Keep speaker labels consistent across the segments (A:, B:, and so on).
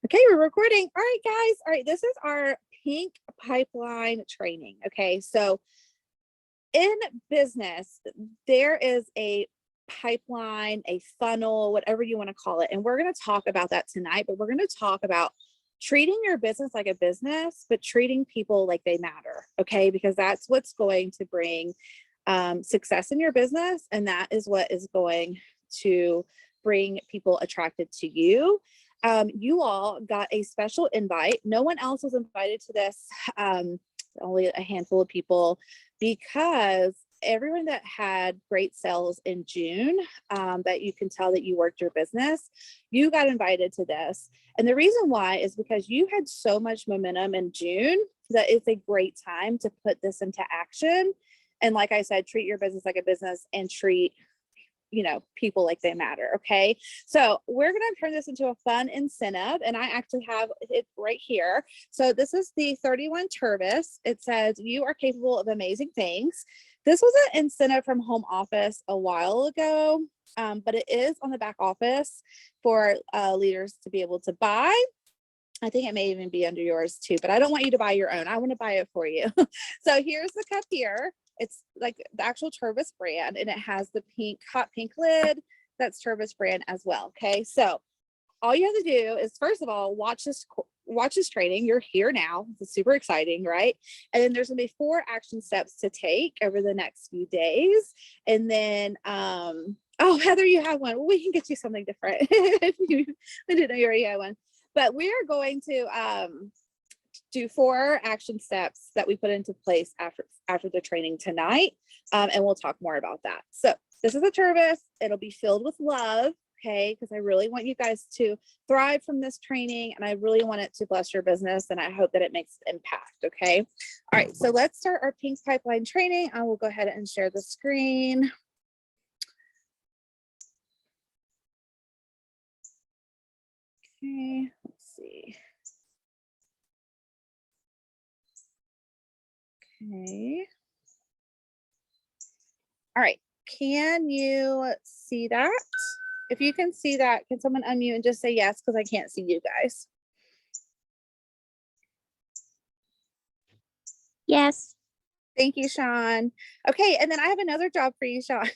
A: Okay, we're recording. All right, guys. All right, this is our pink pipeline training. Okay, so in business, there is a pipeline, a funnel, whatever you want to call it. And we're going to talk about that tonight, but we're going to talk about treating your business like a business, but treating people like they matter. Okay, because that's what's going to bring success in your business. And that is what is going to bring people attracted to you. You all got a special invite. No one else was invited to this, only a handful of people, because everyone that had great sales in June, that you can tell that you worked your business, you got invited to this. And the reason why is because you had so much momentum in June that it's a great time to put this into action. And like I said, treat your business like a business and treat people like they matter. Okay, so we're going to turn this into a fun incentive, and I actually have it right here. So this is the 31 Tervis. It says you are capable of amazing things. This was an incentive from home office a while ago, but it is on the back office for leaders to be able to buy. I think it may even be under yours too, but I don't want you to buy your own. I want to buy it for you. So here's the cup here. It's like the actual Tervis brand, and it has the hot pink lid. That's Tervis brand as well. Okay, so all you have to do is, first of all, watch this training. You're here now. It's super exciting, right? And then there's gonna be 4 action steps to take over the next few days. And then oh, Heather, you have one. Well, we can get you something different. I didn't know you already had one. But we are going to do 4 action steps that we put into place after the training tonight, and we'll talk more about that. So this is a Tervis. It'll be filled with love, okay? Because I really want you guys to thrive from this training, and I really want it to bless your business, and I hope that it makes an impact, okay? All right, so let's start our pink pipeline training. I will go ahead and share the screen. Okay, let's see. Okay. All right. Can you see that? If you can see that, can someone unmute and just say yes? Because I can't see you guys.
B: Yes.
A: Thank you, Sean. Okay, and then I have another job for you, Sean.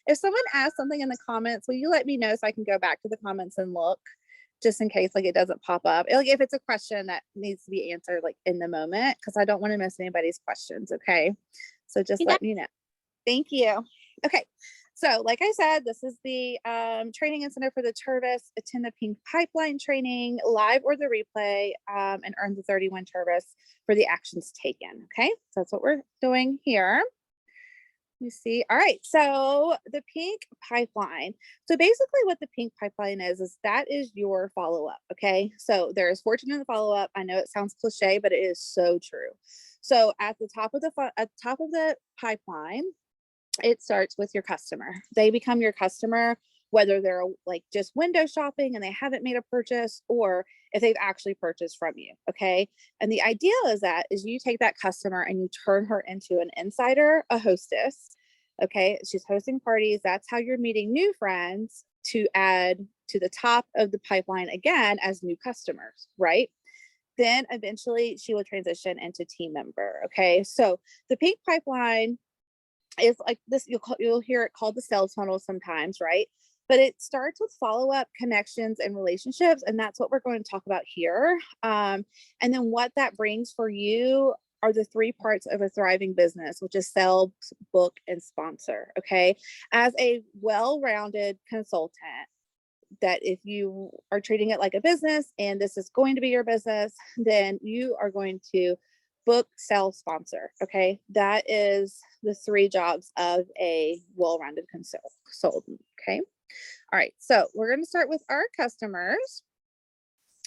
A: If someone asks something in the comments, will you let me know so I can go back to the comments and look, just in case like it doesn't pop up? Like if it's a question that needs to be answered like in the moment, because I don't want to miss anybody's questions. Okay, so just let me know. Thank you. Okay, so like I said, this is the training incentive for the Tervis. Attend the pink pipeline training live or the replay, and earn the 31 Tervis for the actions taken. Okay, so that's what we're doing here. You see, all right, so the pink pipeline. So basically what the pink pipeline is that is your follow-up. Okay, so there is fortune in the follow-up. I know it sounds cliche, but it is so true. So at the top of the pipeline, it starts with your customer. They become your customer, whether they're like just window shopping and they haven't made a purchase, or if they've actually purchased from you. Okay, and the idea is you take that customer and you turn her into an insider, a hostess. Okay, she's hosting parties. That's how you're meeting new friends to add to the top of the pipeline again as new customers, right? Then eventually she will transition into team member. Okay, so the pink pipeline is like this. You'll hear it called the sales funnel sometimes, right? But it starts with follow-up, connections, and relationships, and that's what we're going to talk about here. And then what that brings for you are the 3 parts of a thriving business, which is sell, book, and sponsor. Okay, as a well-rounded consultant, that if you are treating it like a business and this is going to be your business, then you are going to book, sell, sponsor. Okay, that is the 3 jobs of a well-rounded consultant. Okay, all right, so we're going to start with our customers.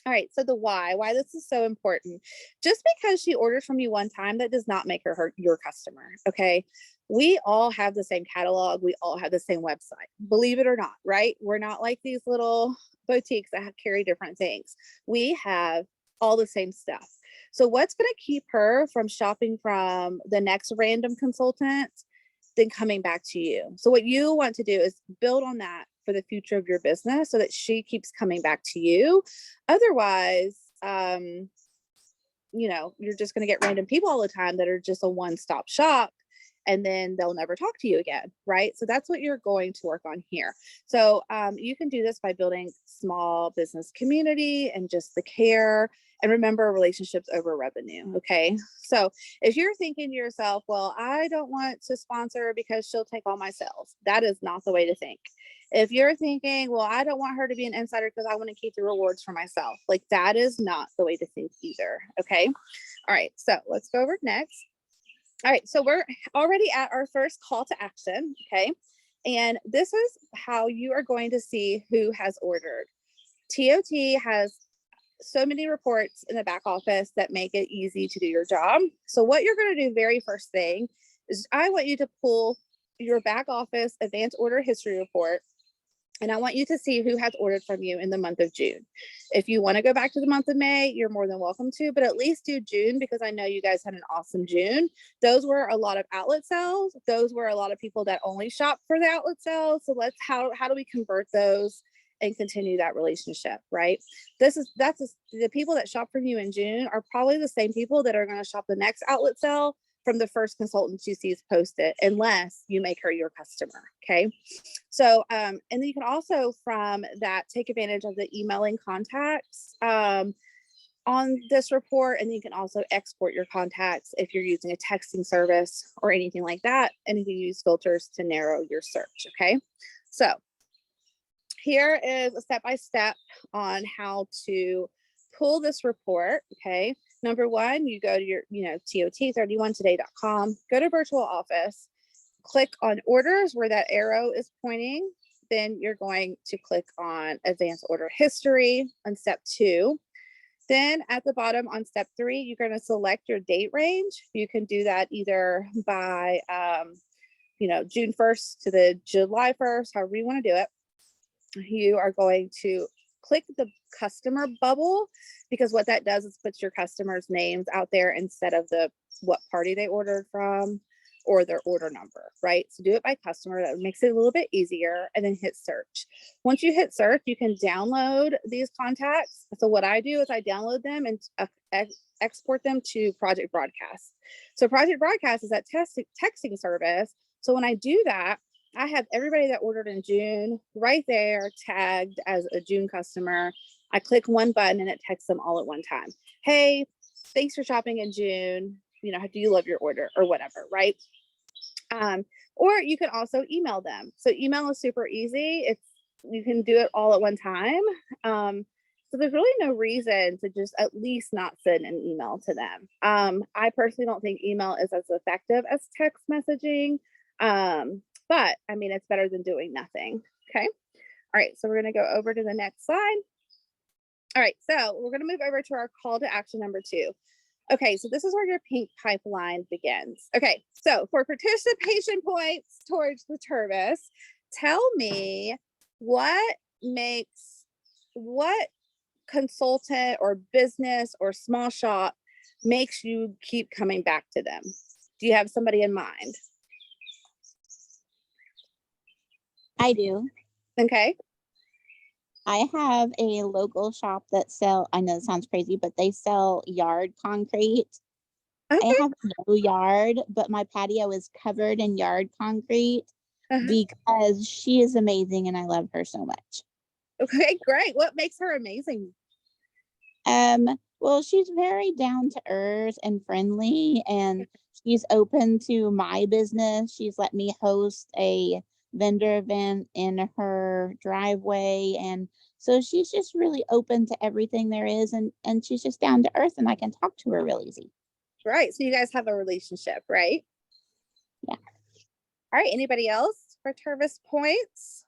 A: All right, so the why this is so important. Just because she orders from you one time, that does not make her your customer. Okay, we all have the same catalog, we all have the same website, believe it or not, right? We're not like these little boutiques that carry different things. We have all the same stuff. So what's going to keep her from shopping from the next random consultant than coming back to you? So what you want to do is build on that for the future of your business so that she keeps coming back to you. Otherwise, you're just going to get random people all the time that are just a one-stop shop, and then they'll never talk to you again, right? So that's what you're going to work on here. So you can do this by building small business community and just the care. And remember, relationships over revenue. Okay. So if you're thinking to yourself, well, I don't want to sponsor because she'll take all my sales, that is not the way to think. If you're thinking, well, I don't want her to be an insider because I want to keep the rewards for myself, like that is not the way to think either. Okay. All right. So let's go over next. All right, so we're already at our first call to action, okay? And this is how you are going to see who has ordered. TOT has so many reports in the back office that make it easy to do your job. So what you're going to do very first thing is I want you to pull your back office advanced order history report, and I want you to see who has ordered from you in the month of June. If you want to go back to the month of May, you're more than welcome to, but at least do June because I know you guys had an awesome June. Those were a lot of outlet sales. Those were a lot of people that only shop for the outlet sales. So how do we convert those and continue that relationship, right? The people that shop from you in June are probably the same people that are going to shop the next outlet sale from the first consultant she sees posted, unless you make her your customer. Okay. So, and then you can also from that take advantage of the emailing contacts on this report. And you can also export your contacts if you're using a texting service or anything like that. And you can use filters to narrow your search. Okay. So here is a step-by-step on how to pull this report. Okay. Number one, you go to your, TOT31today.com, go to virtual office, click on orders where that arrow is pointing. Then you're going to click on advanced order history on step 2. Then at the bottom on step 3, you're going to select your date range. You can do that either by, June 1st to the July 1st, however you want to do it. You are going to click the customer bubble, because what that does is puts your customers' names out there instead of what party they ordered from or their order number, right? So do it by customer. That makes it a little bit easier, and then hit search. Once you hit search, you can download these contacts. So what I do is I download them and export them to Project Broadcast. So Project Broadcast is that texting service. So when I do that, I have everybody that ordered in June right there tagged as a June customer. I click one button and it texts them all at one time. Hey, thanks for shopping in June. Do you love your order or whatever, right? Or you can also email them. So email is super easy. You can do it all at one time. So there's really no reason to just at least not send an email to them. I personally don't think email is as effective as text messaging. But I mean, it's better than doing nothing. Okay. All right. So we're going to go over to the next slide. All right. So we're going to move over to our call to action number 2. Okay. So this is where your pink pipeline begins. Okay. So for participation points towards the Tervis, tell me what consultant or business or small shop makes you keep coming back to them. Do you have somebody in mind?
B: I do.
A: Okay.
B: I have a local shop that I know it sounds crazy, but they sell yard concrete.
A: Okay.
B: I have no yard, but my patio is covered in yard concrete because she is amazing and I love her so much.
A: Okay, great. What makes her amazing?
B: Well, she's very down to earth and friendly, and she's open to my business. She's let me host a vendor event in her driveway, and so she's just really open to everything there is, and she's just down to earth, and I can talk to her real easy.
A: Right. So you guys have a relationship, right?
B: Yeah.
A: All right. Anybody else for Tervis points?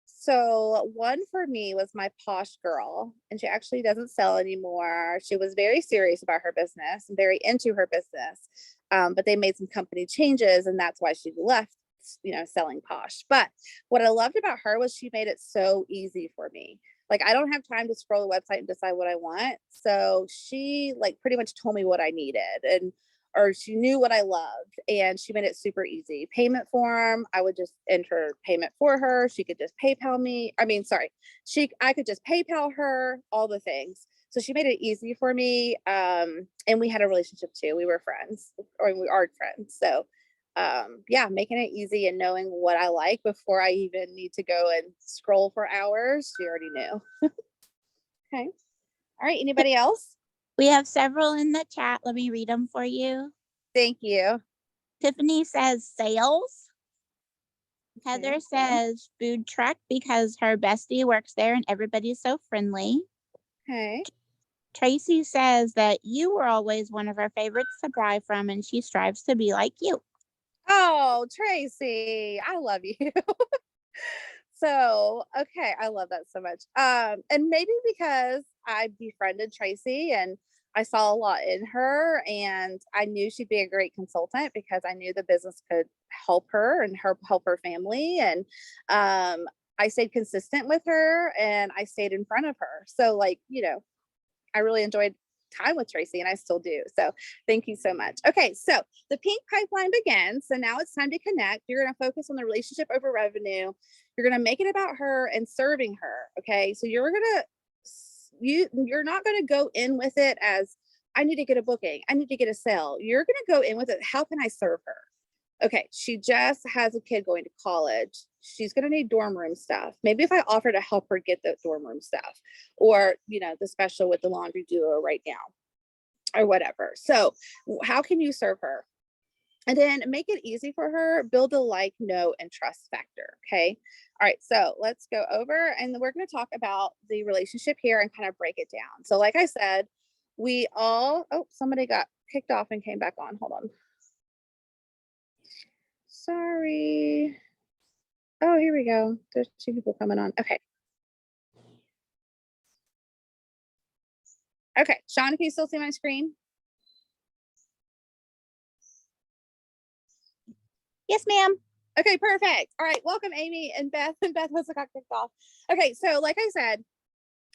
A: So one for me was my Posh Girl, and she actually doesn't sell anymore. She was very serious about her business and very into her business, but they made some company changes, and that's why she left, selling Posh. But what I loved about her was she made it so easy for me. Like, I don't have time to scroll the website and decide what I want. So she pretty much told me what I needed. And or she knew what I loved, and she made it super easy. Payment form, I would just enter payment for her. She could just PayPal me. I mean, sorry, I could just PayPal her, all the things. So she made it easy for me. And we had a relationship too. We were friends, or we are friends. So yeah, making it easy and knowing what I like before I even need to go and scroll for hours. She already knew. Okay. All right. Anybody else?
B: We have several in the chat. Let me read them for you.
A: Thank you.
B: Tiffany says sales. Heather
A: Okay.
B: says food truck because her bestie works there and everybody's so friendly.
A: Okay.
B: Tracy says that you were always one of her favorites to buy from and she strives to be like you.
A: Oh, Tracy, I love you. So, okay, I love that so much. And maybe because I befriended Tracy and I saw a lot in her, and I knew she'd be a great consultant because I knew the business could help her and help her family. And I stayed consistent with her and I stayed in front of her. So, like, I really enjoyed time with Tracy, and I still do. So thank you so much. Okay, so the pink pipeline begins. So now it's time to connect. You're going to focus on the relationship over revenue. You're going to make it about her and serving her. Okay, so you're not going to go in with it as I need to get a booking, I need to get a sale. You're going to go in with it, how can I serve her? Okay, she just has a kid going to college. She's going to need dorm room stuff. Maybe if I offer to help her get the dorm room stuff, or, the special with the laundry duo right now, or whatever. So how can you serve her? And then make it easy for her, build a like, know, and trust factor. Okay. All right. So let's go over, and we're going to talk about the relationship here and kind of break it down. So like I said, somebody got kicked off and came back on. Hold on. Sorry. Oh, here we go. There's 2 people coming on. Okay. Okay. Sean, can you still see my screen?
B: Yes, ma'am.
A: Okay, perfect. All right. Welcome, Amy and Beth. And Beth was got kicked off. Okay. So like I said,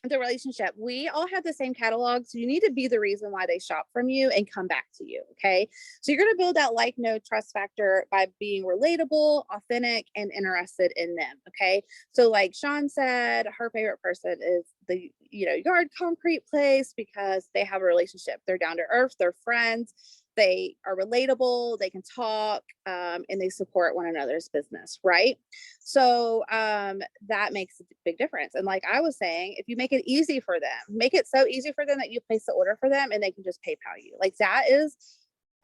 A: the relationship, we all have the same catalog, so you need to be the reason why they shop from you and come back to you. Okay, so you're going to build that like, know, trust factor by being relatable, authentic, and interested in them. Okay, so like Sean said, her favorite person is the yard concrete place because they have a relationship. They're down to earth, they're friends, they are relatable, they can talk, and they support one another's business, right? So that makes a big difference. And like I was saying, if you make it easy for them, make it so easy for them that you place the order for them and they can just PayPal you. Like that is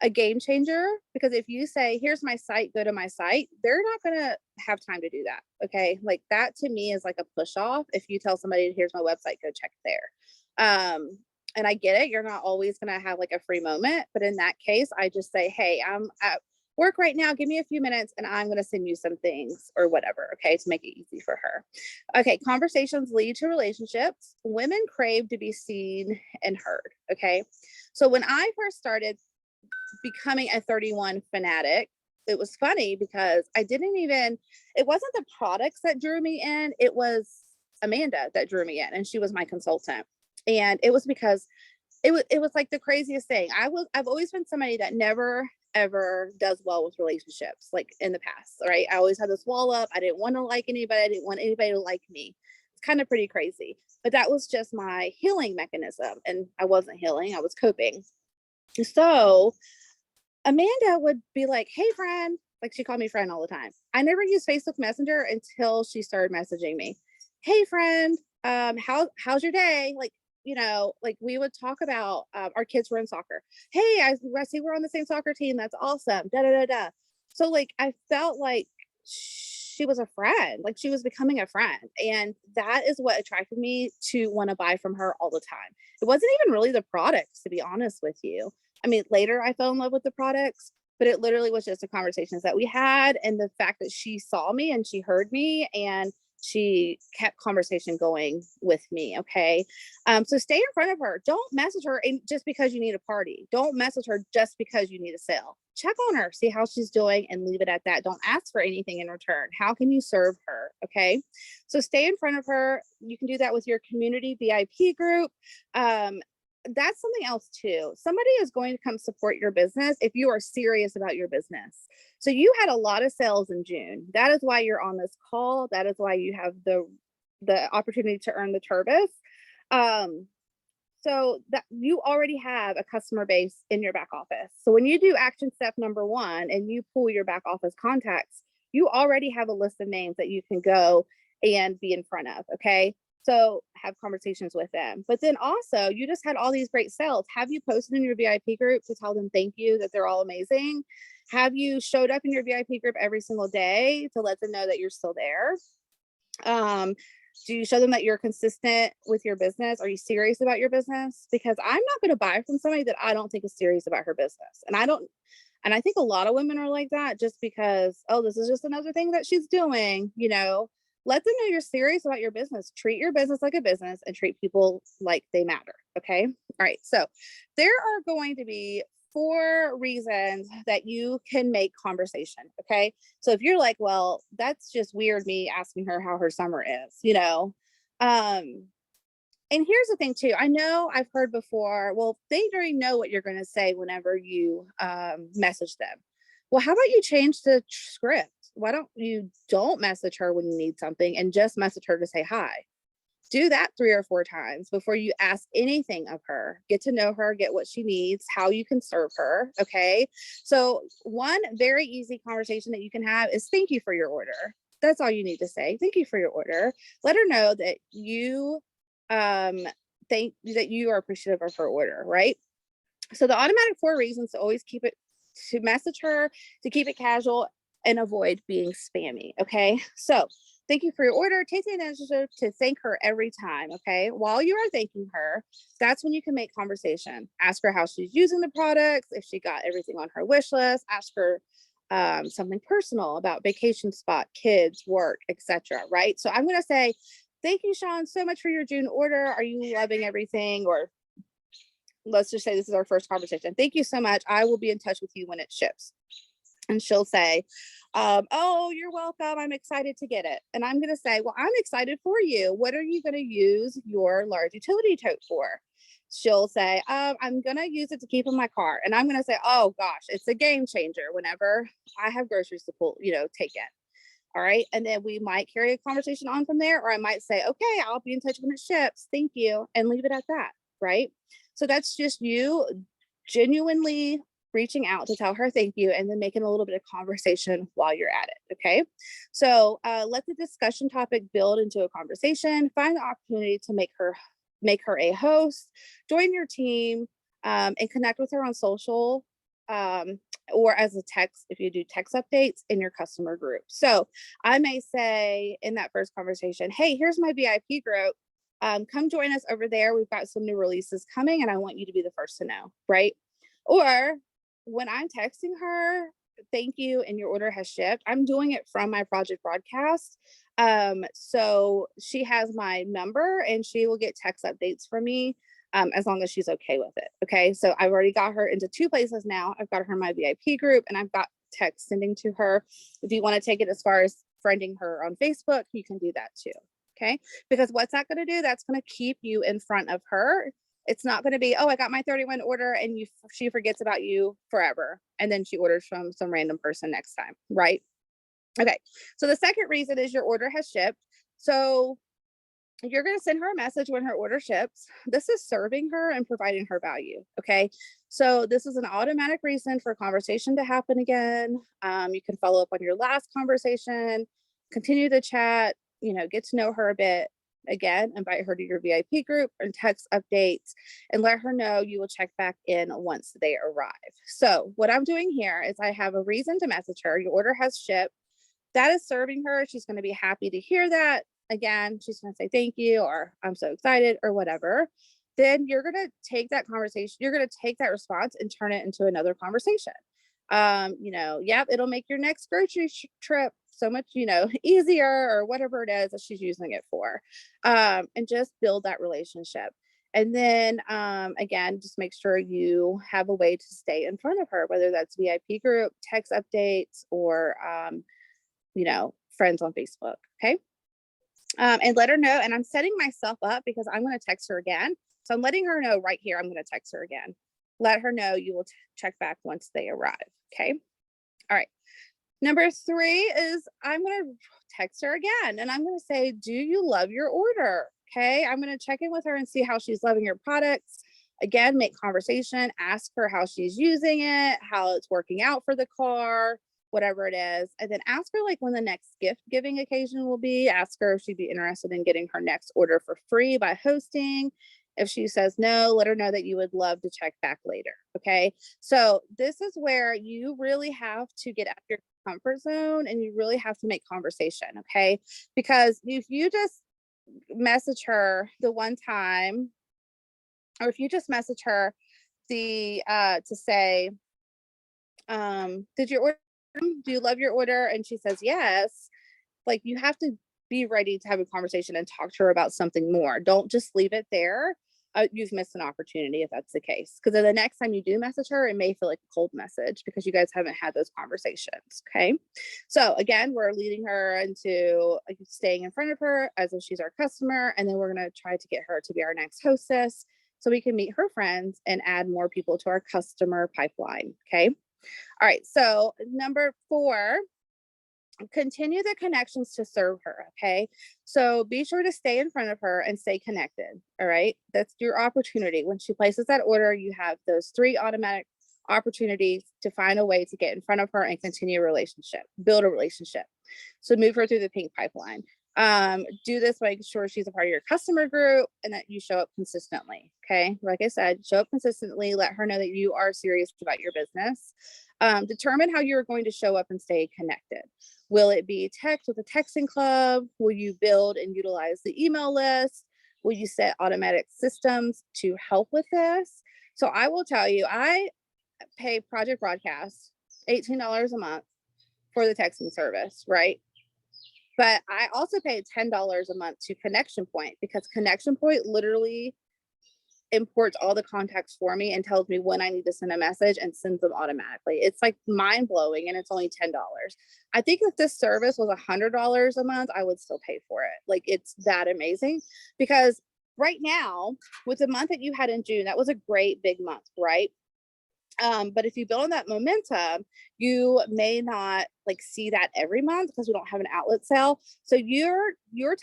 A: a game changer, because if you say, here's my site, go to my site, they're not going to have time to do that. Okay. Like that to me is like a push off. If you tell somebody, here's my website, go check there. And I get it. You're not always going to have like a free moment, but in that case, I just say, hey, I'm at work right now. Give me a few minutes and I'm going to send you some things or whatever. Okay. To make it easy for her. Okay. Conversations lead to relationships. Women crave to be seen and heard. Okay. So when I first started becoming a 31 fanatic, it was funny because it wasn't the products that drew me in. It was Amanda that drew me in, and she was my consultant. And it was because it was like the craziest thing. I've always been somebody that never ever does well with relationships, like in the past, right? I always had this wall up. I didn't want to like anybody. I didn't want anybody to like me. It's kind of pretty crazy, but that was just my healing mechanism. And I wasn't healing, I was coping. So Amanda would be like, hey friend, like she called me friend all the time. I never used Facebook Messenger until she started messaging me. Hey friend, how's your day? Like we would talk about our kids were in soccer. Hey, I see we're on the same soccer team. That's awesome. Da da da da. So like I felt like she was a friend, like she was becoming a friend. And that is what attracted me to want to buy from her all the time. It wasn't even really the products, to be honest with you. I mean, later I fell in love with the products, but it literally was just the conversations that we had and the fact that she saw me and she heard me and she kept conversation going with me. Okay. So stay in front of her. Don't message her just because you need a party. Don't message her just because you need a sale. Check on her, see how she's doing, and leave it at that. Don't ask for anything in return. How can you serve her? Okay. So stay in front of her. You can do that with your community VIP group. that's something else too. Somebody is going to come support your business if you are serious about your business. So you had a lot of sales in June. That is why you're on this call. That is why you have the opportunity to earn the Turbis. So that you already have a customer base in your back office. So when you do action step number 1 and you pull your back office contacts, you already have a list of names that you can go and be in front of. Okay. So have conversations with them. But then also, you just had all these great sales. Have you posted in your VIP group to tell them thank you, that they're all amazing? Have you showed up in your VIP group every single day to let them know that you're still there? Do you show them that you're consistent with your business? Are you serious about your business? Because I'm not going to buy from somebody that I don't think is serious about her business. And I think a lot of women are like that just because, oh, this is just another thing that she's doing, let them know you're serious about your business. Treat your business like a business and treat people like they matter. Okay. All right. So there are going to be 4 reasons that you can make conversation. Okay. So if you're like, well, that's just weird, me asking her how her summer is, and here's the thing too. I know I've heard before, well, they already know what you're going to say whenever you message them. Well, how about you change the script? Why don't message her when you need something and just message her to say hi? Do that 3 or 4 times before you ask anything of her. Get to know her, get what she needs, how you can serve her. Okay. So one very easy conversation that you can have is thank you for your order. That's all you need to say. Thank you for your order. Let her know that you think that you are appreciative of her order, right? So the automatic 4 reasons to always to message her, to keep it casual and avoid being spammy. Okay. So thank you for your order. Take the initiative to thank her every time. Okay. While you are thanking her, that's when you can make conversation. Ask her how she's using the products, if she got everything on her wish list. Ask her something personal about vacation spot, kids, work, etc. Right. So I'm going to say, thank you, Sean, so much for your June order. Are you loving everything? Or let's just say this is our first conversation. Thank you so much. I will be in touch with you when it ships. And she'll say, oh, you're welcome. I'm excited to get it. And I'm going to say, well, I'm excited for you. What are you going to use your large utility tote for? She'll say, I'm going to use it to keep in my car. And I'm going to say, oh gosh, it's a game changer whenever I have groceries to take in. All right. And then we might carry a conversation on from there, or I might say, okay, I'll be in touch when it ships. Thank you. And leave it at that. Right. So that's just you genuinely reaching out to tell her thank you, and then making a little bit of conversation while you're at it. Okay. So let the discussion topic build into a conversation. Find the opportunity to make her a host, join your team, and connect with her on social, or as a text, if you do text updates in your customer group. So I may say in that first conversation, hey, here's my VIP group. Come join us over there. We've got some new releases coming and I want you to be the first to know, right? Or when I'm texting her, thank you, and your order has shipped, I'm doing it from my project broadcast. So she has my number and she will get text updates from me as long as she's okay with it. Okay. So I've already got her into 2 places now. I've got her in my VIP group and I've got text sending to her. If you want to take it as far as friending her on Facebook, you can do that too. Okay. Because what's that going to do? That's going to keep you in front of her. It's not going to be, oh, I got my 31 order and she forgets about you forever. And then she orders from some random person next time. Right. Okay. So the second reason is your order has shipped. So you're going to send her a message when her order ships. This is serving her and providing her value. Okay. So this is an automatic reason for a conversation to happen again. You can follow up on your last conversation, continue the chat, get to know her a bit. Again, invite her to your VIP group and text updates and let her know you will check back in once they arrive. So what I'm doing here is I have a reason to message her. Your order has shipped. That is serving her. She's going to be happy to hear that. Again, she's going to say thank you, or I'm so excited, or whatever. Then you're going to take that conversation, you're going to take that response and turn it into another conversation. Yep, it'll make your next grocery trip so much, easier, or whatever it is that she's using it for. And just build that relationship. And then, again, just make sure you have a way to stay in front of her, whether that's VIP group, text updates, or, friends on Facebook. Okay. And let her know. And I'm setting myself up because I'm going to text her again So I'm letting her know right here. I'm going to text her again. Let her know you will check back once they arrive. Okay. All right. Number 3 is I'm going to text her again and I'm going to say, do you love your order? Okay. I'm going to check in with her and see how she's loving your products. Again, make conversation, ask her how she's using it, how it's working out for the car, whatever it is. And then ask her like when the next gift giving occasion will be. Ask her if she'd be interested in getting her next order for free by hosting. If she says no, let her know that you would love to check back later. Okay. So this is where you really have to get out of your comfort zone and you really have to make conversation. Okay. Because if you just message her the one time, or if you just message her the to say, did you order? Do you love your order? And she says yes. Like you have to be ready to have a conversation and talk to her about something more. Don't just leave it there. You've missed an opportunity if that's the case. Because the next time you do message her, it may feel like a cold message because you guys haven't had those conversations. Okay. So again, we're leading her into like staying in front of her as if she's our customer. And then we're going to try to get her to be our next hostess so we can meet her friends and add more people to our customer pipeline. Okay. All right. So number 4, continue the connections to serve her. Okay. So be sure to stay in front of her and stay connected. All right. That's your opportunity. When she places that order, you have those 3 automatic opportunities to find a way to get in front of her and continue a relationship, build a relationship. So move her through the pink pipeline. Do this by making sure she's a part of your customer group and that you show up consistently. Okay. Like I said, show up consistently, let her know that you are serious about your business. Determine how you're going to show up and stay connected. Will it be text with a texting club? Will you build and utilize the email list? Will you set automatic systems to help with this? So I will tell you, I pay Project Broadcast $18 a month for the texting service, right? But I also pay $10 a month to Connection Point because Connection Point literally imports all the contacts for me and tells me when I need to send a message and sends them automatically. It's like mind blowing and it's only $10. I think if this service was $100 a month, I would still pay for it. Like it's that amazing because right now with the month that you had in June, that was a great big month, right? But if you build on that momentum, you may not like see that every month because we don't have an outlet sale. So your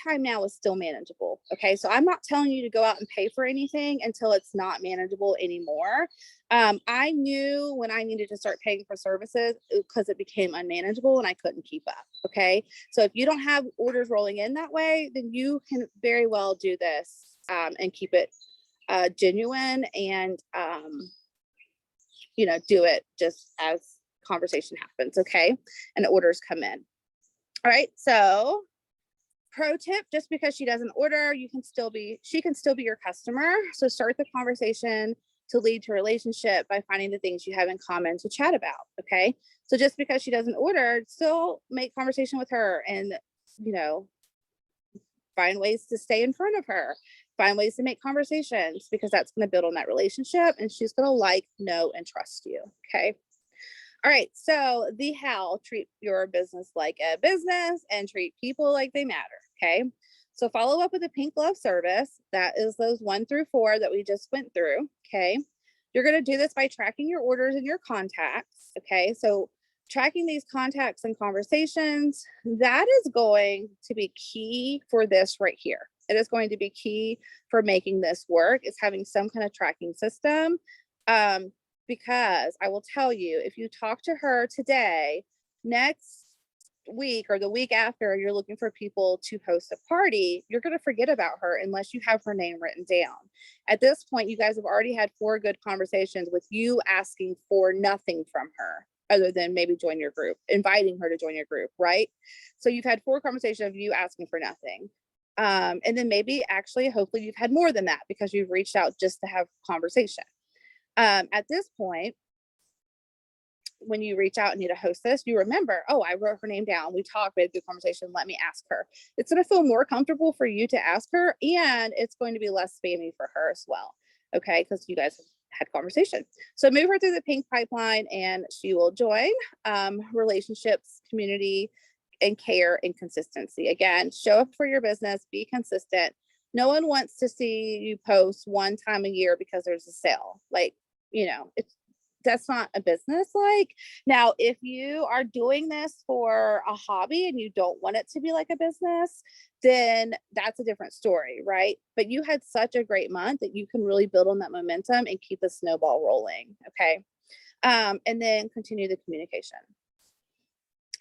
A: time now is still manageable. Okay. So I'm not telling you to go out and pay for anything until it's not manageable anymore. I knew when I needed to start paying for services because it became unmanageable and I couldn't keep up. Okay. So if you don't have orders rolling in that way, then you can very well do this and keep it genuine and do it just as conversation happens. Okay. And the orders come in. All right. So pro tip, just because she doesn't order, she can still be your customer. So start the conversation to lead to a relationship by finding the things you have in common to chat about. Okay. So just because she doesn't order, still make conversation with her and, find ways to stay in front of her, find ways to make conversations because that's going to build on that relationship and she's going to like, know, and trust you. Okay. All right. So the how, treat your business like a business and treat people like they matter. Okay. So follow up with a pink glove service. That is those 1 through 4 that we just went through. Okay. You're going to do this by tracking your orders and your contacts. Okay. So tracking these contacts and conversations, that is going to be key for this right here. It is going to be key for making this work is having some kind of tracking system. Because I will tell you, if you talk to her today, next week or the week after you're looking for people to host a party, you're going to forget about her unless you have her name written down. At this point, you guys have already had 4 good conversations with you asking for nothing from her other than maybe join your group, inviting her to join your group, right? So you've had 4 conversations of you asking for nothing. And then maybe actually, hopefully you've had more than that because you've reached out just to have conversation. At this point, when you reach out and need a hostess, you remember, oh, I wrote her name down. We talked, we had a good conversation. Let me ask her. It's going to feel more comfortable for you to ask her, and it's going to be less spammy for her as well. Okay, because you guys have had conversation. So move her through the pink pipeline, and she will join relationships, community, and care and consistency. Again, show up for your business, be consistent. No one wants to see you post one time a year because there's a sale. Like, that's not a business. Like, now, if you are doing this for a hobby and you don't want it to be like a business, then that's a different story, right? But you had such a great month that you can really build on that momentum and keep the snowball rolling. Okay. And then continue the communication.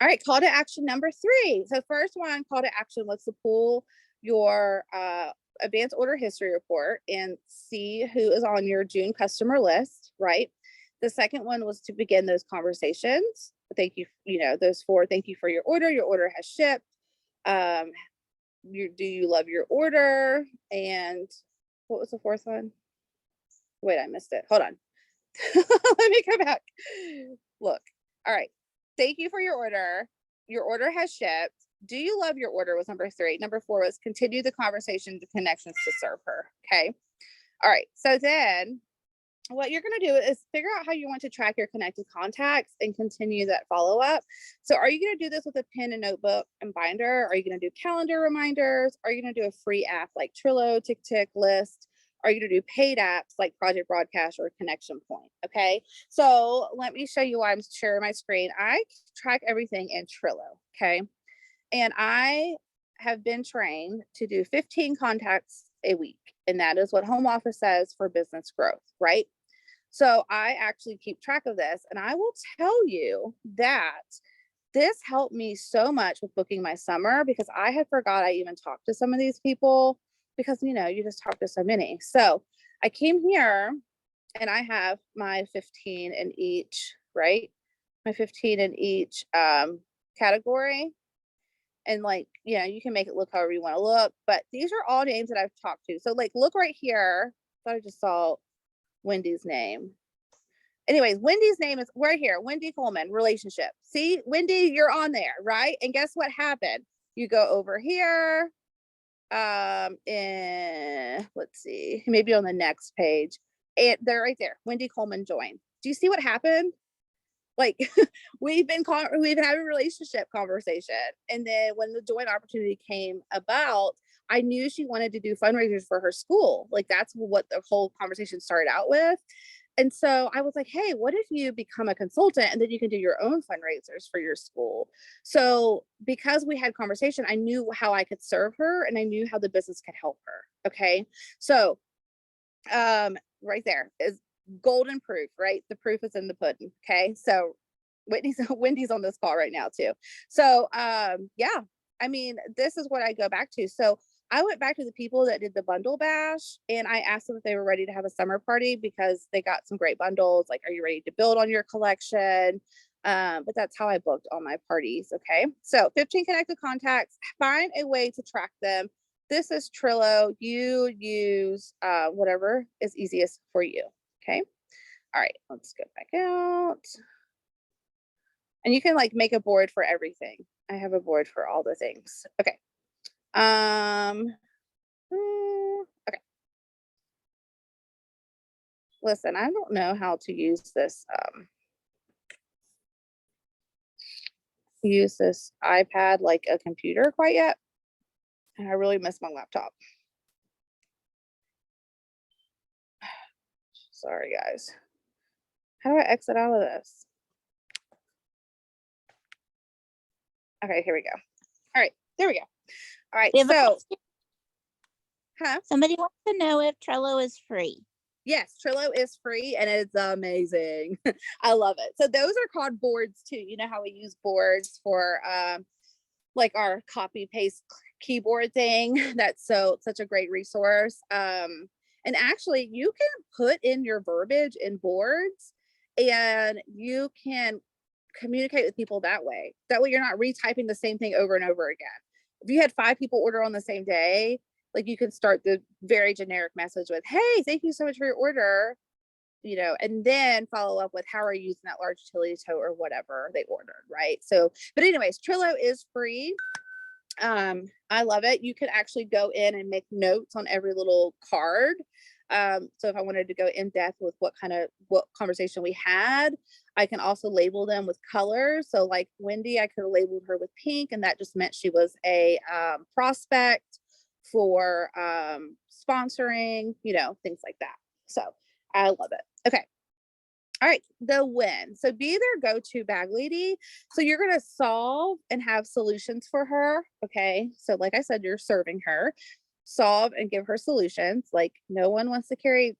A: All right, call to action number 3. So first one, call to action was to pull your advanced order history report and see who is on your June customer list, right? The second one was to begin those conversations. Thank you, those 4, thank you for your order has shipped. Do you love your order? And what was the 4th one? Wait, I missed it. Hold on. Let me go back. Look. All right. Thank you for your order. Your order has shipped. Do you love your order was number 3. Number 4 was continue the conversation, the connections to serve her. Okay. All right. So then what you're going to do is figure out how you want to track your connected contacts and continue that follow up. So are you going to do this with a pen and notebook and binder? Are you going to do calendar reminders? Are you going to do a free app like Trello, TickTick, List? Are you going to do paid apps like Project Broadcast or Connection Point? Okay. So let me show you why I'm sharing my screen. I track everything in Trello. Okay. And I have been trained to do 15 contacts a week. And that is what home office says for business growth, right? So I actually keep track of this, and I will tell you that this helped me so much with booking my summer because I had forgot I even talked to some of these people because, you just talk to so many. So I came here and I have my 15 in each, right? My 15 in each category. And you can make it look however you want to look, but these are all names that I've talked to. So look right here. I thought I just saw Wendy's name. Anyways, Wendy's name is right here. Wendy Coleman, relationship. See, Wendy, you're on there, right? And guess what happened? You go over here. And let's see, maybe on the next page. And they're right there. Wendy Coleman joined. Do you see what happened? We've been having a relationship conversation. And then when the joint opportunity came about, I knew she wanted to do fundraisers for her school. That's what the whole conversation started out with. And so I was like, hey, what if you become a consultant and then you can do your own fundraisers for your school? So because we had conversation, I knew how I could serve her and I knew how the business could help her. Okay. So right there is golden proof, right? The proof is in the pudding. Okay. So Wendy's on this call right now too. So yeah, I mean, this is what I go back to. So I went back to the people that did the bundle bash and I asked them if they were ready to have a summer party because they got some great bundles. Are you ready to build on your collection? But that's how I booked all my parties. Okay. So 15 connected contacts, find a way to track them. This is Trello. You use whatever is easiest for you. Okay. All right. Let's go back out. And you can make a board for everything. I have a board for all the things. Okay. Okay. Listen, I don't know how to use this iPad like a computer quite yet. And I really miss my laptop. Sorry, guys. How do I exit out of this? Okay, here we go. All right, there we go. All right, so,
B: somebody wants to know if Trello is free.
A: Yes, Trello is free and it's amazing. I love it. So those are called boards too. You know how we use boards for our copy paste keyboard thing. That's such a great resource. And actually you can put in your verbiage in boards and you can communicate with people that way. That way you're not retyping the same thing over and over again. If you had 5 people order on the same day, you can start the very generic message with, hey, thank you so much for your order, and then follow up with how are you using that large utility tote or whatever they ordered, right? So, but anyways, Trello is free. I love it. You could actually go in and make notes on every little card. So if I wanted to go in depth with what conversation we had, I can also label them with colors. So Wendy, I could have labeled her with pink and that just meant she was a prospect. for sponsoring, things like that. So I love it. Okay. All right, the win. So be their go-to bag lady. So you're going to solve and have solutions for her. Okay. So, like I said, you're serving her, solve and give her solutions. Like, no one wants to carry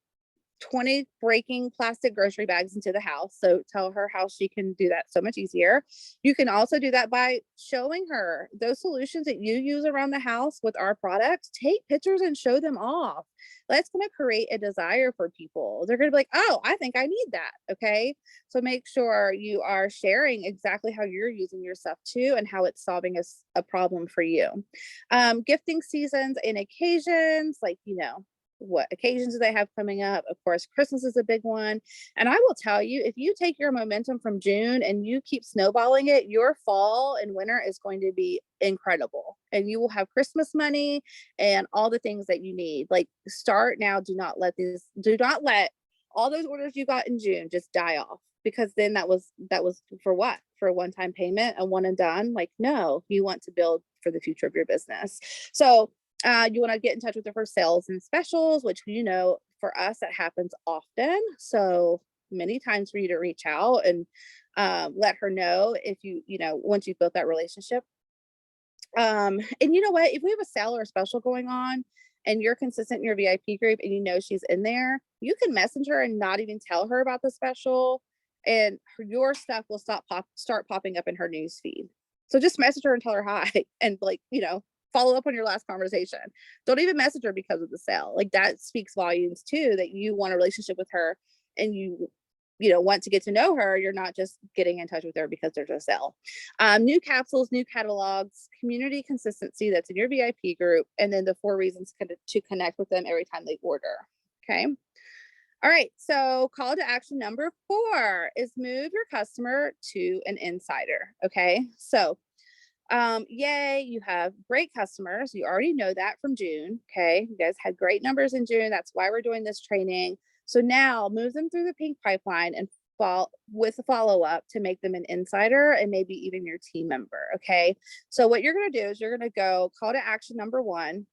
A: 20 breaking plastic grocery bags into the house. So tell her how she can do that so much easier. You can also do that by showing her those solutions that you use around the house with our products. Take pictures and show them off. That's going to create a desire for people. They're going to be like, oh, I think I need that. Okay. So make sure you are sharing exactly how you're using your stuff too and how it's solving a problem for you. Gifting seasons and occasions, like, what occasions do they have coming up? Of course, Christmas is a big one. And I will tell you, if you take your momentum from June and you keep snowballing it, your fall and winter is going to be incredible. And you will have Christmas money and all the things that you need. Like, start now. Do not let all those orders you got in June just die off, because then that was for what? For a one-time payment, a one and done? Like, no, you want to build for the future of your business. So you want to get in touch with her for sales and specials, which, for us, that happens often. So many times for you to reach out and let her know if once you've built that relationship. And you know what? If we have a sale or a special going on and you're consistent in your VIP group and she's in there, you can message her and not even tell her about the special. And your stuff will start popping up in her news feed. So just message her and tell her hi and follow up on your last conversation. Don't even message her because of the sale. Like, that speaks volumes too, that you want a relationship with her and you want to get to know her. You're not just getting in touch with her because there's a sale. New capsules, new catalogs, community consistency, that's in your VIP group, and then the 4 reasons to connect with them every time they order. Okay. All right. So call to action number 4 is move your customer to an insider. Okay. So yay, you have great customers. You already know that from June. Okay. You guys had great numbers in June. That's why we're doing this training. So now move them through the pink pipeline and with a follow-up to make them an insider and maybe even your team member. Okay. So what you're going to do is you're going to go call to action number 1,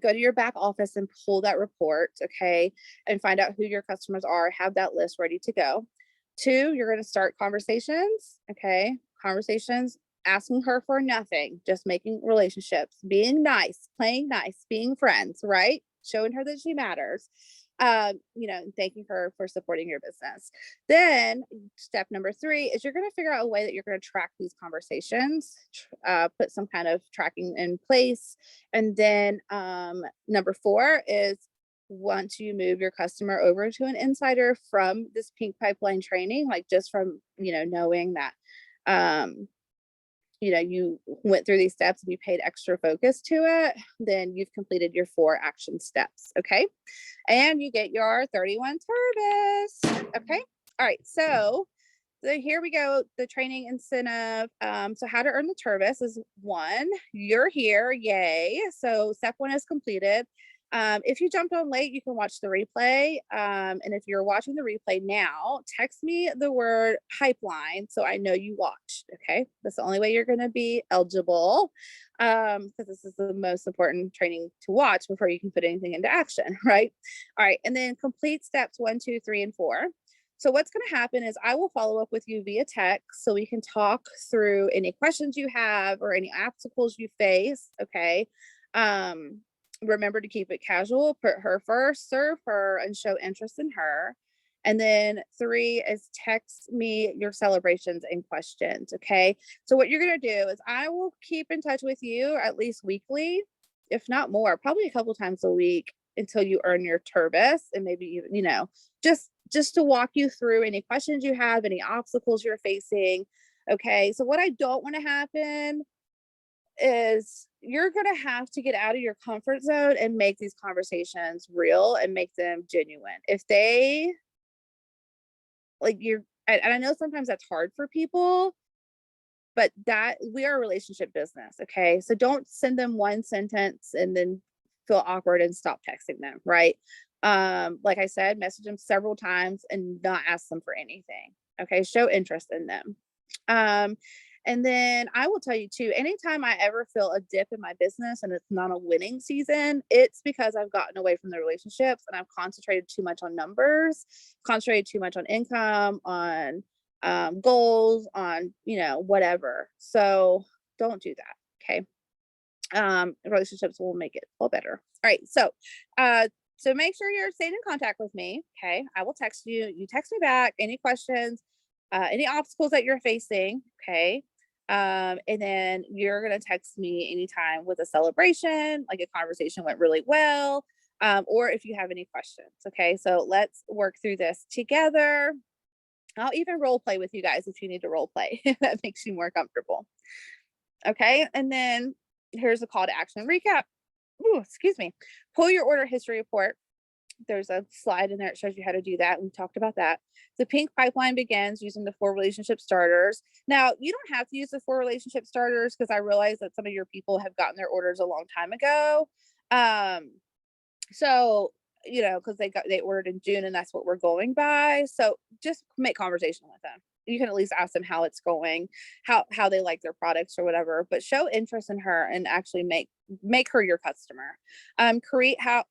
A: go to your back office and pull that report. Okay. And find out who your customers are, have that list ready to go. 2, you're going to start conversations. Okay. Conversations, asking her for nothing, just making relationships, being nice, playing nice, being friends, right? Showing her that she matters. And thanking her for supporting your business. Then step number 3 is you're going to figure out a way that you're going to track these conversations, put some kind of tracking in place. And then number 4 is, once you move your customer over to an insider from this pink pipeline training, like just from, knowing that, you went through these steps and you paid extra focus to it, then you've completed your 4 action steps. Okay. And you get your 31 service. Okay. All right. So here we go. The training incentive. So how to earn the Tervis is 1. You're here. Yay. So step 1 is completed. If you jumped on late, you can watch the replay. And if you're watching the replay now, text me the word pipeline so I know you watched. Okay. That's the only way you're going to be eligible, because this is the most important training to watch before you can put anything into action. Right. All right. And then complete steps 1, 2, 3, and 4. So what's going to happen is I will follow up with you via text so we can talk through any questions you have or any obstacles you face. Okay. Remember to keep it casual, put her first, serve her, and show interest in her. And then 3 is text me your celebrations and questions. Okay. So what you're going to do is I will keep in touch with you at least weekly, if not more, probably a couple times a week until you earn your Tervis, and maybe, just to walk you through any questions you have, any obstacles you're facing. Okay. So what I don't want to happen is you're going to have to get out of your comfort zone and make these conversations real and make them genuine. If they and I know sometimes that's hard for people, but that we are a relationship business. Okay. So don't send them one sentence and then feel awkward and stop texting them. Right. Like I said, message them several times and not ask them for anything. Okay. Show interest in them. And then I will tell you too, anytime I ever feel a dip in my business and it's not a winning season, it's because I've gotten away from the relationships and I've concentrated too much on numbers, concentrated too much on income, on goals, on, whatever. So don't do that. Okay. Relationships will make it all better. All right. So make sure you're staying in contact with me. Okay. I will text you. You text me back. Any questions, any obstacles that you're facing. Okay. And then you're going to text me anytime with a celebration, like a conversation went really well, or if you have any questions. Okay. So let's work through this together. I'll even role play with you guys if you need to role play. That makes you more comfortable. Okay. And then here's a call to action recap. Ooh, excuse me. Pull your order history report. There's a slide in there that shows you how to do that. We talked about that. The pink pipeline begins using the 4 relationship starters. Now, you don't have to use the 4 relationship starters because I realize that some of your people have gotten their orders a long time ago. So, because they ordered in June and that's what we're going by. So just make conversation with them. You can at least ask them how it's going, how they like their products or whatever, but show interest in her and actually make her your customer. Create how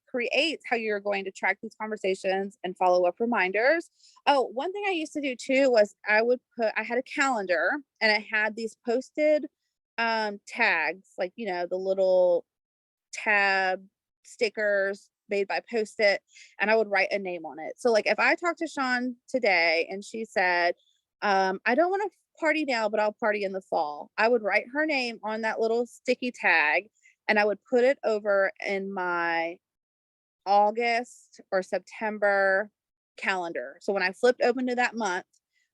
A: you're going to track these conversations and follow up reminders. Oh, one thing I used to do too was I had a calendar and I had these posted tags, like, the little tab stickers made by Post-it, and I would write a name on it. So like if I talked to Sean today and she said, I don't want to party now, but I'll party in the fall, I would write her name on that little sticky tag and I would put it over in my August or September calendar. So when I flipped open to that month,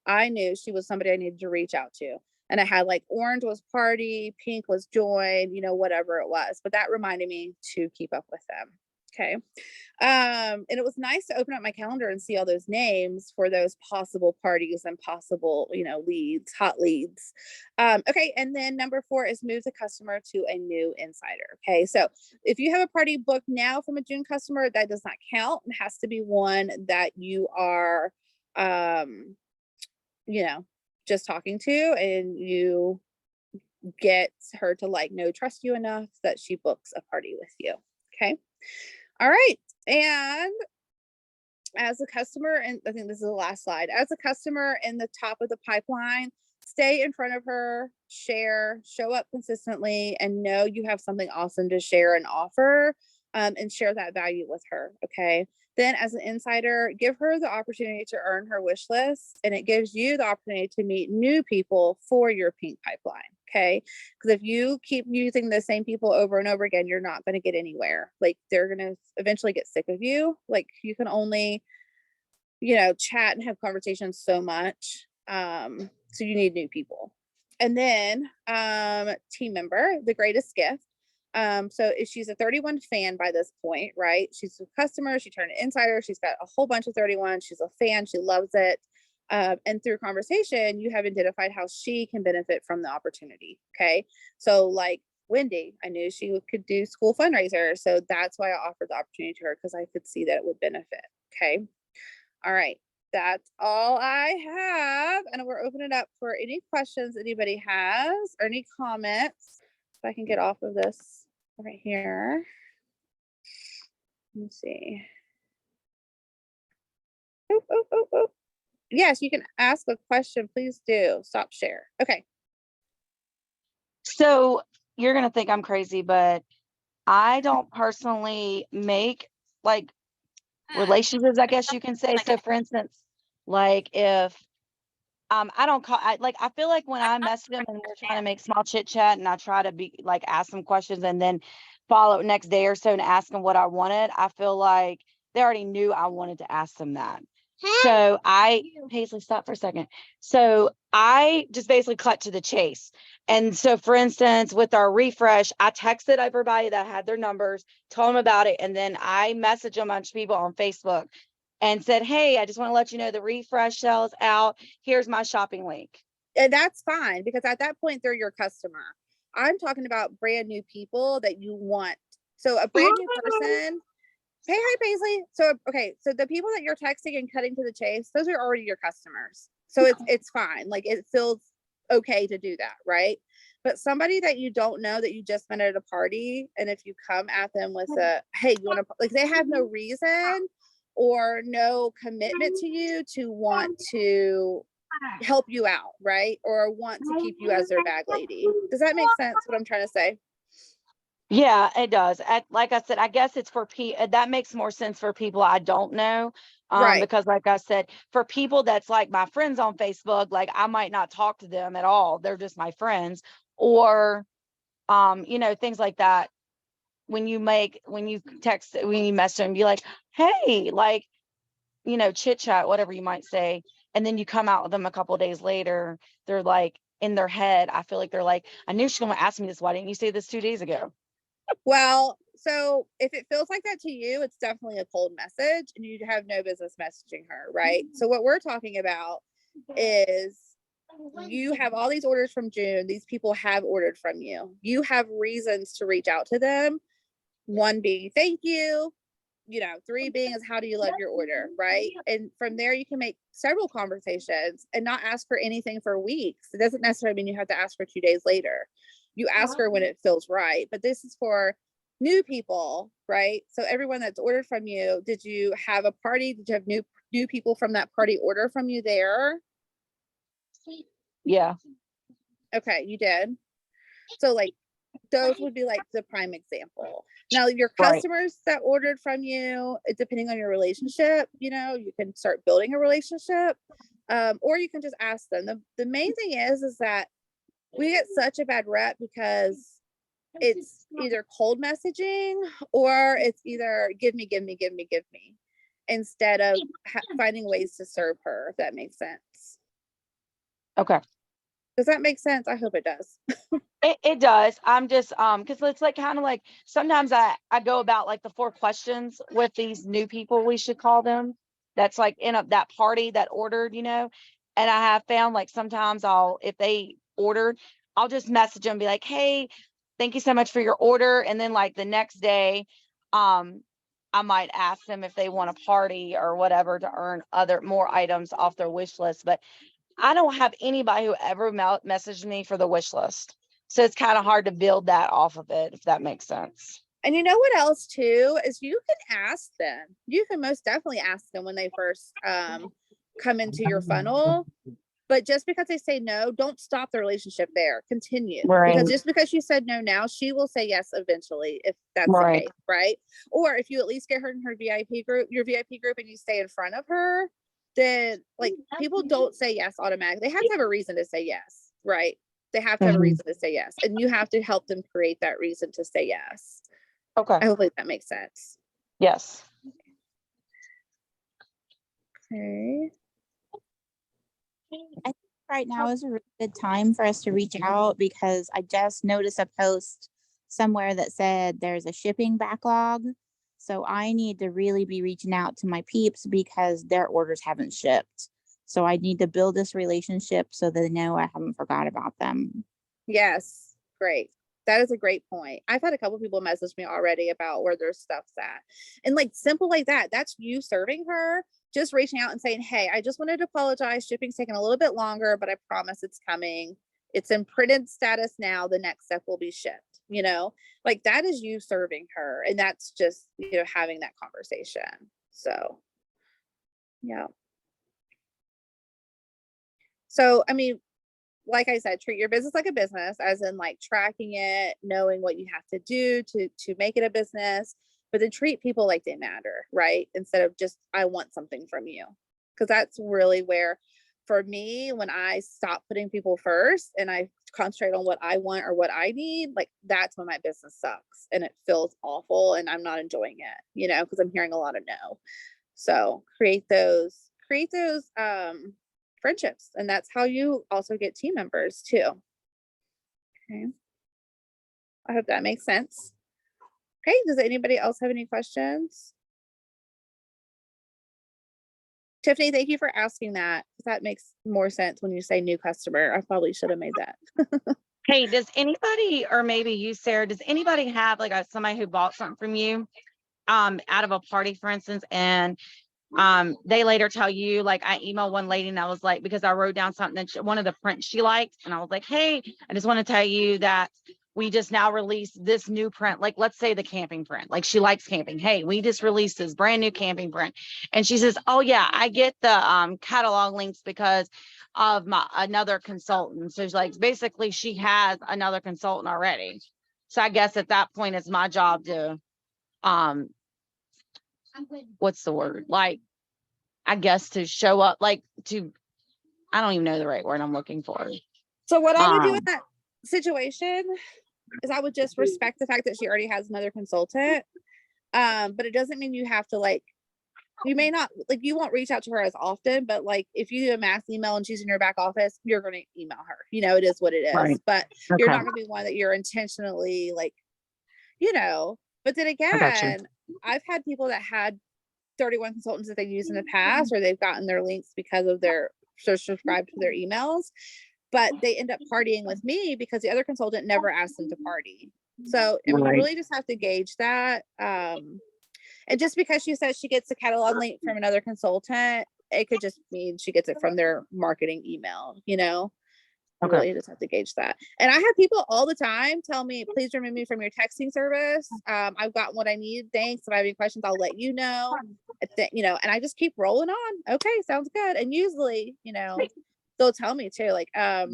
A: I knew she was somebody I needed to reach out to. And I had like orange was party, pink was join, whatever it was. But that reminded me to keep up with them. Okay. And it was nice to open up my calendar and see all those names for those possible parties and possible, leads, hot leads. Okay. And then number 4 is move the customer to a new insider. Okay. So if you have a party booked now from a June customer, that does not count. It has to be one that you are, just talking to, and you get her to trust you enough that she books a party with you. Okay. All right. And as a customer, and I think this is the last slide, as a customer in the top of the pipeline, stay in front of her, show up consistently, and know you have something awesome to share and offer, and share that value with her. Okay. Then as an insider, give her the opportunity to earn her wish list, and it gives you the opportunity to meet new people for your pink pipeline. Okay. Because if you keep using the same people over and over again, you're not going to get anywhere. Like they're going to eventually get sick of you. Like you can only, chat and have conversations so much. So you need new people. And then team member, the greatest gift. So if she's a 31 fan by this point, right? She's a customer, she turned an insider, she's got a whole bunch of 31, she's a fan, she loves it. And through conversation, you have identified how she can benefit from the opportunity. Okay. So like Wendy, I knew she could do school fundraiser. So that's why I offered the opportunity to her, because I could see that it would benefit. Okay. All right. That's all I have. And we're opening it up for any questions anybody has or any comments. If I can get off of this right here. Let me see. Oh. Yes, you can ask a question. Please do. Stop share. Okay.
C: So you're going to think I'm crazy, but I don't personally make like relationships, I guess you can say. So for instance, like if I don't call, I feel like when I message them and we're trying to make small chit chat and I try to be like, ask them questions and then follow next day or so and ask them what I wanted, I feel like they already knew I wanted to ask them that. So Paisley, stop for a second. So I just basically cut to the chase. And so for instance, with our refresh, I texted everybody that had their numbers, told them about it. And then I messaged a bunch of people on Facebook and said, hey, I just want to let you know the refresh sale is out. Here's my shopping link.
A: And that's fine, because at that point, they're your customer. I'm talking about brand new people that you want. So a brand new person. Hey, hi, Paisley. So, okay. So the people that you're texting and cutting to the chase, those are already your customers. So it's fine. Like it feels okay to do that, right? But somebody that you don't know, that you just met at a party, and if you come at them with a, hey, you want to, like, they have no reason or no commitment to you to want to help you out, right? Or want to keep you as their bag lady. Does that make sense what I'm trying to say?
C: Yeah, it does. Like I said, I guess it's for that makes more sense for people I don't know.
A: Right.
C: Because like I said, for people that's like my friends on Facebook, like I might not talk to them at all. They're just my friends. Or things like that. When you text, when you message them, be like, hey, like, chit chat, whatever you might say. And then you come out with them a couple of days later, they're like, in their head, I feel like they're like, I knew she's going to ask me this. Why didn't you say this 2 days ago?
A: Well, so if it feels like that to you, it's definitely a cold message and you have no business messaging her, right? So what we're talking about is you have all these orders from June. These people have ordered from you. You have reasons to reach out to them. One being thank you, 3 being is how do you love your order, right? And from there you can make several conversations and not ask for anything for weeks. It doesn't necessarily mean you have to ask for 2 days later. You ask her when it feels right, but this is for new people, right? So everyone that's ordered from you, did you have a party? Did you have new people from that party order from you there?
C: Yeah.
A: Okay, you did. So like those would be like the prime example. Now your
C: Right.
A: customers that ordered from you, depending on your relationship, you can start building a relationship, or you can just ask them. The main thing is that we get such a bad rep because it's either cold messaging or it's either give me, instead of finding ways to serve her, if that makes sense.
C: Okay.
A: Does that make sense? I hope it does.
C: It does. I'm just because it's like kind of like sometimes I go about like the 4 questions with these new people, we should call them. That's like in that party that ordered, and I have found like sometimes if they ordered, I'll just message them and be like, hey, thank you so much for your order. And then like the next day, I might ask them if they want a party or whatever to earn more items off their wish list. But I don't have anybody who ever messaged me for the wish list. So it's kind of hard to build that off of it, if that makes sense.
A: And you know what else too is you can ask them. You can most definitely ask them when they first come into your funnel. But just because they say no, don't stop the relationship there. Continue.
C: Right.
A: Because just because you said no now, she will say yes eventually, if that's the
C: Right.
A: case, right? Or if you at least get her in her VIP group, your VIP group, and you stay in front of her, then like people don't say yes automatically. They have to have a reason to say yes, right? They have to have a reason to say yes. And you have to help them create that reason to say yes.
C: Okay.
A: I hope that makes sense.
C: Yes.
A: Okay.
B: I think right now is a really good time for us to reach out because I just noticed a post somewhere that said there's a shipping backlog. So I need to really be reaching out to my peeps because their orders haven't shipped. So I need to build this relationship so they know I haven't forgot about them.
A: Yes. Great. That is a great point. I've had a couple people message me already about where their stuff's at. And like simple like that, that's you serving her, just reaching out and saying, hey, I just wanted to apologize. Shipping's taking a little bit longer, but I promise it's coming. It's in printed status now. The next step will be shipped, like that is you serving her. And that's just, having that conversation. So, yeah. So, I mean, like I said, treat your business like a business, as in like tracking it, knowing what you have to do to make it a business, but then treat people like they matter, right? Instead of just, I want something from you. Because that's really where, for me, when I stop putting people first and I concentrate on what I want or what I need, like that's when my business sucks and it feels awful and I'm not enjoying it, because I'm hearing a lot of no. So create those friendships, and that's how you also get team members too. Okay, I hope that makes sense. Okay, does anybody else have any questions? Tiffany, thank you for asking that. That makes more sense when you say new customer. I probably should have made that.
C: Hey, does anybody, or maybe you, Sarah, does anybody have like somebody who bought something from you out of a party, for instance, and They later tell you, like, I emailed one lady and I was like, because I wrote down something that one of the prints she liked, and I was like, hey, I just want to tell you that we just now released this new print. Like, let's say the camping print, like she likes camping. Hey, we just released this brand new camping print. And she says, oh yeah, I get the catalog links because of my another consultant. So she's like, basically she has another consultant already. So I guess at that point it's my job to what's the word? Like, I guess to show up, like to, I don't even know the right word I'm looking for.
A: So what I would do in that situation is I would just respect the fact that she already has another consultant. But it doesn't mean you have to, like, you may not, like, you won't reach out to her as often, but like if you do a mass email and she's in your back office, you're going to email her. You know, it is what it is.
C: Right.
A: But you're
C: Okay.
A: not going to be one that you're intentionally like, but then
C: I got you.
A: again, I've had people that had 31 consultants that they've used in the past, or they've gotten their links because of their subscribed to their emails, but they end up partying with me because the other consultant never asked them to party. So I mean, you
C: Right.
A: really just have to gauge that. And just because she says she gets a catalog link from another consultant, it could just mean she gets it from their marketing email, You
C: Okay.
A: really just have to gauge that. And I have people all the time tell me, please remove me from your texting service. I've got what I need. Thanks. If I have any questions, I'll let you know. And I just keep rolling on. Okay, sounds good. And usually, they'll tell me too, like, I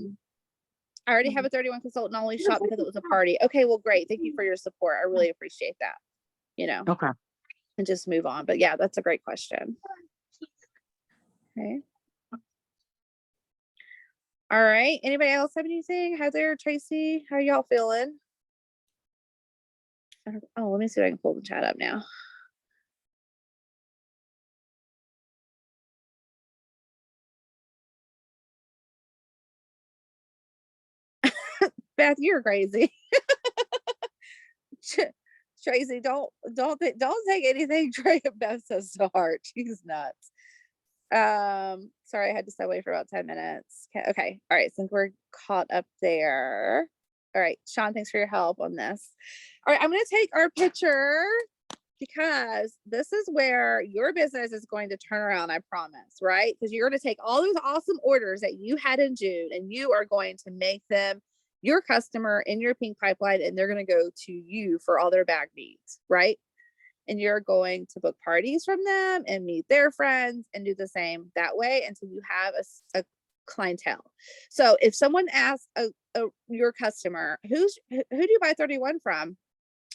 A: already have a 31 consultant only shop because it was a party. Okay, well, great. Thank you for your support. I really appreciate that.
C: Okay.
A: And just move on. But yeah, that's a great question. Okay. All right. Anybody else have anything? Heather, Tracy, how y'all feeling? Oh, let me see if I can pull the chat up now. Beth, you're crazy. Tracy, don't take anything Beth says to heart. She's nuts. Sorry, I had to step away for about 10 minutes. Okay. All right. Since we're caught up there. All right, Sean, thanks for your help on this. All right, I'm going to take our picture because this is where your business is going to turn around, I promise, right? Because you're going to take all those awesome orders that you had in June and you are going to make them your customer in your pink pipeline, and they're going to go to you for all their bag needs, right? And you're going to book parties from them and meet their friends and do the same that way until you have a clientele. So if someone asks your customer, who do you buy 31 from?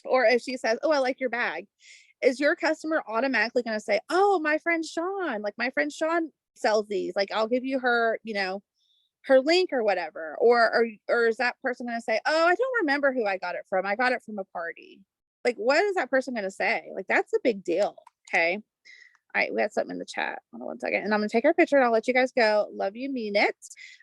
A: Or if she says, oh, I like your bag, is your customer automatically going to say, oh, my friend Sean, like my friend Sean sells these, like I'll give you her, her link or whatever? Or is that person going to say, oh, I don't remember who I got it from. I got it from a party. Like, what is that person going to say? Like, that's a big deal. Okay. All right. We had something in the chat. Hold on 1 second. And I'm going to take our picture and I'll let you guys go. Love you, mean it.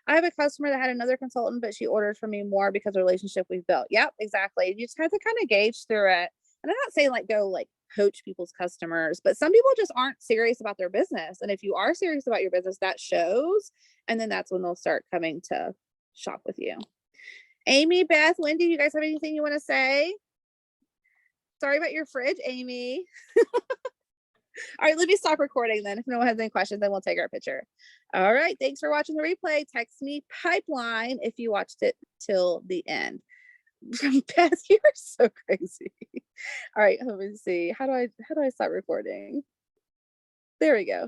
A: I have a customer that had another consultant, but she ordered from me more because of the relationship we've built. Yep, exactly. You just have to kind of gauge through it. And I'm not saying like go like poach people's customers, but some people just aren't serious about their business. And if you are serious about your business, that shows. And then that's when they'll start coming to shop with you. Amy, Beth, Wendy, you guys have anything you want to say? Sorry about your fridge, Amy. All right, let me stop recording then. If no one has any questions, then we'll take our picture. All right, thanks for watching the replay. Text me pipeline if you watched it till the end. Beth, you're so crazy. All right, let me see. How do I stop recording? There we go.